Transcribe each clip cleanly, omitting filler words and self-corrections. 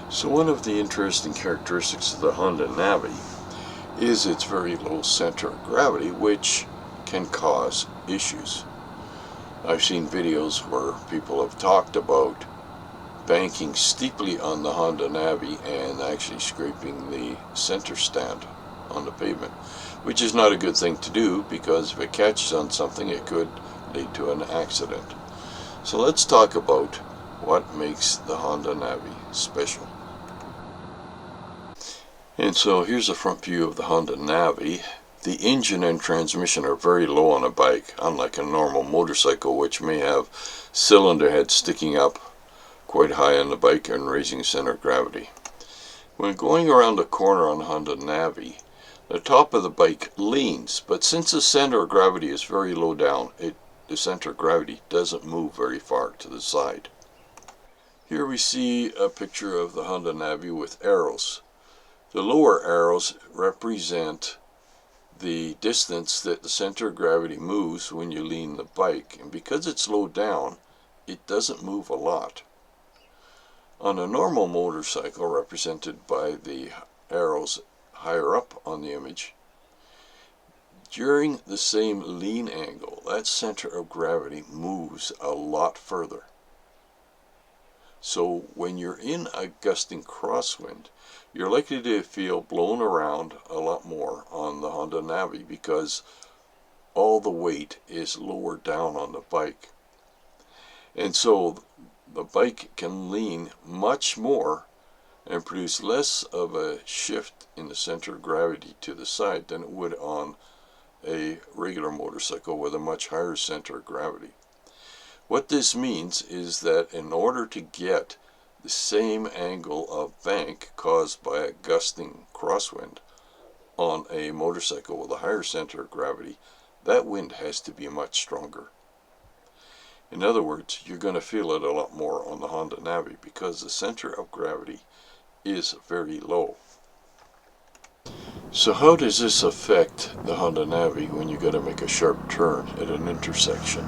So one of the interesting characteristics of the Honda Navi is its very low center of gravity, which can cause issues. I've seen videos where people have talked about banking steeply on the Honda Navi and actually scraping the center stand on the pavement, which is not a good thing to do, because if it catches on something it could lead to an accident. So let's talk about what makes the Honda Navi special. And so here's a front view of the Honda Navi. The engine and transmission are very low on a bike, unlike a normal motorcycle, which may have cylinder heads sticking up quite high on the bike and raising center of gravity. When going around a corner on the Honda Navi, the top of the bike leans, but since the center of gravity is very low down, the center of gravity doesn't move very far to the side. Here we see a picture of the Honda Navi with arrows. The lower arrows represent the distance that the center of gravity moves when you lean the bike, and because it's low down, it doesn't move a lot. On a normal motorcycle, represented by the arrows higher up on the image, during the same lean angle, that center of gravity moves a lot further. So when you're in a gusting crosswind, you're likely to feel blown around a lot more on the Honda Navi, because all the weight is lower down on the bike. And so the bike can lean much more and produce less of a shift in the center of gravity to the side than it would on a regular motorcycle with a much higher center of gravity. What this means is that in order to get the same angle of bank caused by a gusting crosswind on a motorcycle with a higher center of gravity, that wind has to be much stronger. In other words, you're going to feel it a lot more on the Honda Navi because the center of gravity is very low. So how does this affect the Honda Navi when you got to make a sharp turn at an intersection?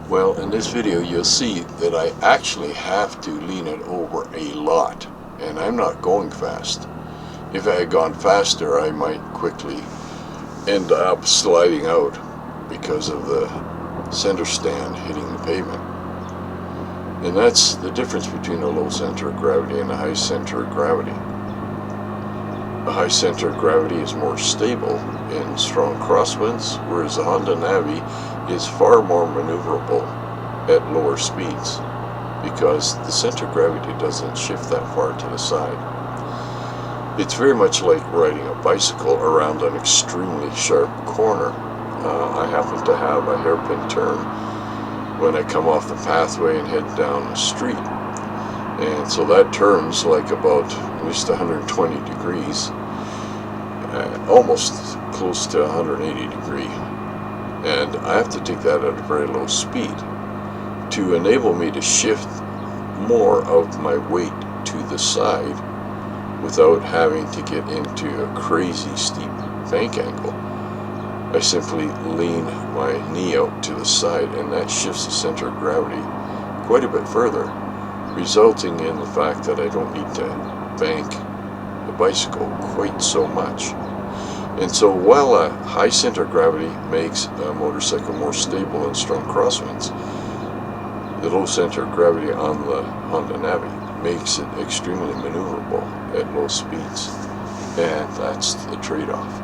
Well, in this video you'll see that I actually have to lean it over a lot, and I'm not going fast. If I had gone faster, I might quickly end up sliding out because of the center stand hitting the pavement. And that's the difference between a low center of gravity and a high center of gravity. A high center of gravity is more stable in strong crosswinds, whereas the Honda Navi is far more maneuverable at lower speeds because the center of gravity doesn't shift that far to the side. It's very much like riding a bicycle around an extremely sharp corner. I happen to have a hairpin turn when I come off the pathway and head down the street. And so that turns like about at least 120 degrees, almost close to 180 degree. And I have to take that at a very low speed to enable me to shift more of my weight to the side without having to get into a crazy steep bank angle. I simply lean my knee out to the side, and that shifts the center of gravity quite a bit further, resulting in the fact that I don't need to bank the bicycle quite so much. And so while a high center of gravity makes a motorcycle more stable in strong crosswinds, the low center of gravity on the Honda Navi makes it extremely maneuverable at low speeds. And that's the trade-off.